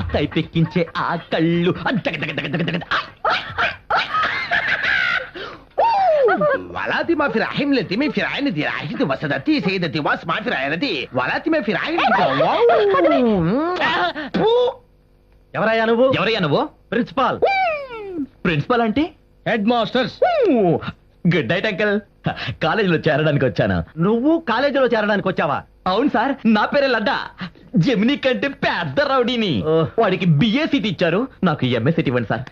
అక్కై పెక్కించే ఆ కళ్ళు ولاتي ما في رحم لتي ما في عين دي راحتي وسدتي سيدتي واس ما في عينتي ولاتي ما في عين ఎవరయ్యా నువ్వు ప్రిన్సిపాల్ ప్రిన్సిపాల్ అంటే head masters. Good night uncle. కాలేజీలో చేరడానికి వచ్చాను. నువ్వు కాలేజీలో చేరడానికి వచ్చావా? అవును సార్, నా పేరే లడ్డా. జెమినీ కంటే పెద్ద రౌడీని. వాడికి బిఏ సీట్ ఇచ్చారు, నాకు ఎంఏ సీట్ ఇవ్వండి సార్.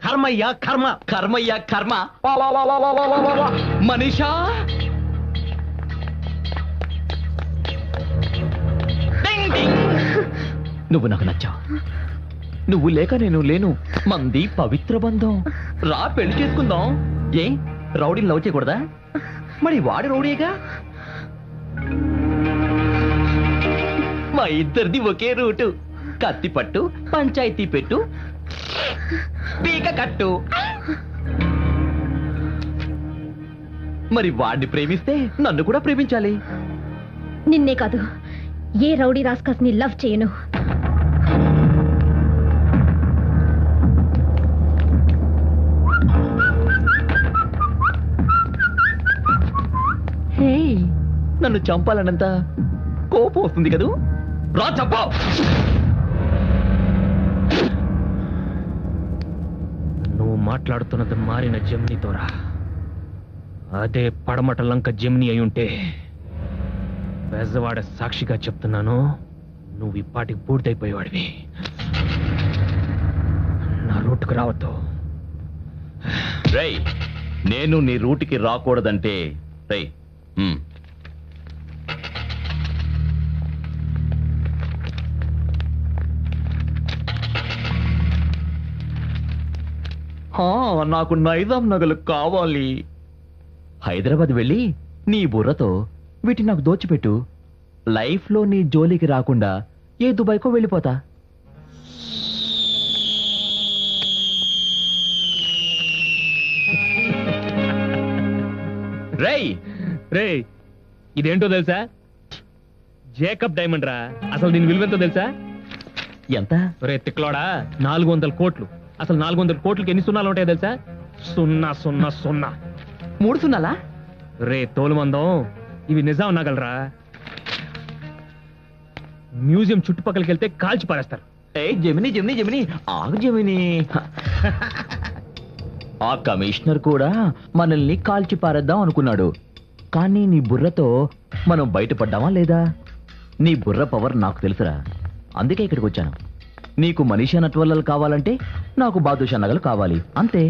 కర్మయ్యా కర్మ. కర్మయ్యా కర్మ. మనీషా డింగ్ డింగ్. నువ్వు నాకు నచ్చావు. నువ్వు లేక నేను లేను. మంది పవిత్ర బంధం. రా పెళ్లి చేసుకుందాం. ఏ రౌడీని లవ్ చేయకూడదా? మరి వాడి రౌడీగా. మా ఇద్దరిది ఒకే రూటు. కత్తి పట్టు, పంచాయతీ పెట్టు, పీక కట్టు. మరి వాడిని ప్రేమిస్తే నన్ను కూడా ప్రేమించాలి. నిన్నే కాదు, ఏ రౌడీ రాస్కస్ ని లవ్ చేయను. హే, నన్ను చంపాలన్నంత కోపం వస్తుంది కదూ. రా చంపా. నువ్వు మాట్లాడుతున్నది మారిన జెమినీతోరా. అదే పడమట లంక జెమినీ అయి ఉంటే బెజవాడ సాక్షిగా చెప్తున్నాను, నువ్వు ఇప్పటికి పూర్తయిపోయేవాడివి. నా రూట్కు రావద్దు. రేయ్, నేను నీ రూట్కి రాకూడదంటే రేయ్ నాకు నైజాం నగలు కావాలి. హైదరాబాద్ వెళ్ళి నీ బుర్రతో వీటిని నాకు దోచిపెట్టు. లైఫ్ లో నీ జోలికి రాకుండా ఏ దుబాయ్కో వెళ్ళిపోతా. రేయ్ రేయ్, ఇదేంటో తెలుసా? జేకబ్ డైమండ్ రా. అసలు దీని విలువెంతో తెలుసా? ఎంత? రే తిక్లోడా, 400 కోట్లు. అసలు 400 కోట్లకి ఎన్ని సున్నాలు ఉంటాయో తెలుసా? 000. 3 సున్నాలా? రే తోలుమందం, ఇవి నిజాం నగలరా. మ్యూజియం చుట్టుపక్కలకి వెళ్తే కాల్చి పారేస్తారు. ఏ జెమినీ జెమినీ జెమినీ ఆగు జెమినీ. ఆ కమిషనర్ కూడా మనల్ని కాల్చి పారేద్దాం అనుకున్నాడు. కానీ నీ బుర్రతో మనం బయటపడ్డామా లేదా? నీ బుర్ర పవర్ నాకు తెలుసురా, అందుకే ఇక్కడికి వచ్చాను. నీకు మనీషా నట్వల్లలు కావాలంటే నాకు బాదుషా నగలు కావాలి, అంతే.